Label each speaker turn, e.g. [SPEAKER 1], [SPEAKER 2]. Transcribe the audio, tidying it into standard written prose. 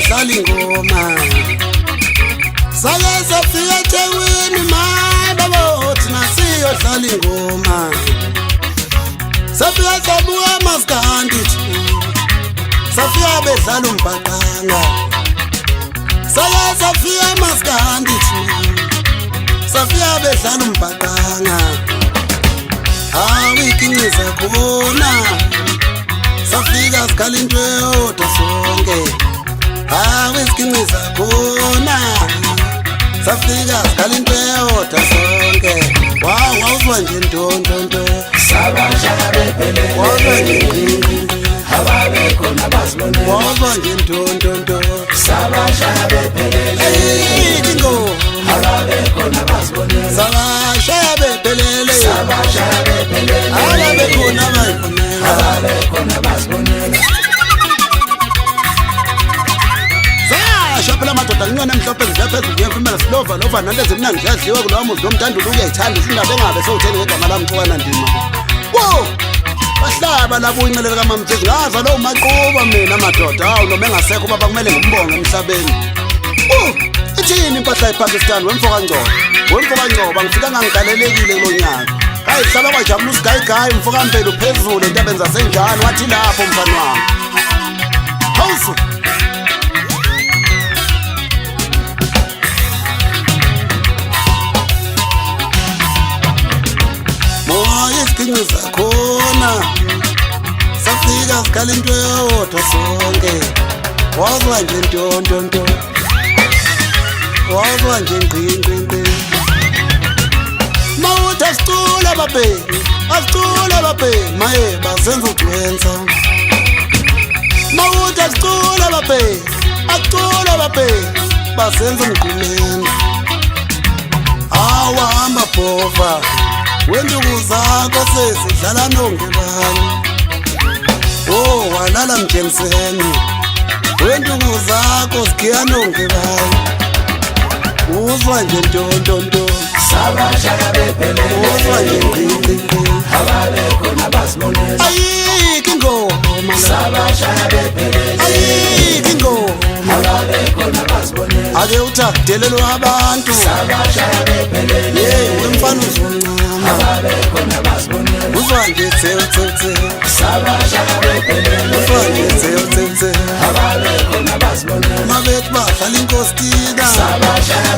[SPEAKER 1] siyodlala ingoma sake safika eThekwini my babo thina siyodlala ingoma safika sabuya eMaskandi safika bedlala umbhaqanga sake safika eMaskandi safika bedlala umbhaqanga awikinqiza khona safika sikhala into eyodwa sonke awikinqiza khona safika sikhala into eyodwa sonke wawuzwa nje ntonto
[SPEAKER 2] sabashaya bephelele
[SPEAKER 1] wawuzwa nje
[SPEAKER 2] ababekhona basibonela
[SPEAKER 1] wawuzwa nje ntonto
[SPEAKER 2] sabashaya bephelele
[SPEAKER 1] dingo
[SPEAKER 2] ababekhona basibonela
[SPEAKER 1] sabashaya bephelele
[SPEAKER 2] sabashaya bephelele
[SPEAKER 1] ababekhona bayibonela
[SPEAKER 2] ababekhona basibonela
[SPEAKER 1] phela madoda kuncane mhlophe ngiyaphezulu ngiyemfumela silova nalezi mina ngidladliwe kulowa muzi nomntandulo uyayithanda izindaba engabe sewutheni ngegama lami Mfukwana Ndima wo bahlaba labo uyincelele kaMamthezi ngaza lo maquba mina madoda hawu noma engasekho ubaba kumele ngimbonge emhlabeni ithini impahla ePakistan wemfoka Ngcobo ngifika ngangigalelekile kulonyaka hayi hlaba kwajabula usigayigayi Mfoka Mpelo phezulu entabeni zasenjani wathi lapho mfana wami hawusu isiginqiza khona safika sikhala into eyodwa sonke wazwa nje ntonto wazwa nje ngqingqingqi mawuthi asicula babheki maye basenza udwensa mawuthi asicula babheki basenza umgqumeni awahamba bhova wenduku zakho sesidlala nongebani walala mjengiseni wenduku zakho sikhiya nongebani uzwa nje ntonto
[SPEAKER 2] sabashaya bephelele
[SPEAKER 1] uzwa nje ngqingqingqi
[SPEAKER 2] ababekhona basibonela
[SPEAKER 1] ayikho ingoma
[SPEAKER 2] sabashaya bephelele
[SPEAKER 1] ayikho ingoma
[SPEAKER 2] ababekhona basibonela
[SPEAKER 1] ake uthakudelelwe abantu
[SPEAKER 2] sabashaya bephelele
[SPEAKER 1] wemfana uzoncama
[SPEAKER 2] ababekhona basibonela
[SPEAKER 1] uzwa nje tse
[SPEAKER 2] sabashaya bephelele
[SPEAKER 1] uzwa nje tse
[SPEAKER 2] ababekhona basibonela
[SPEAKER 1] mabethi badlala inkostina
[SPEAKER 2] sabashaya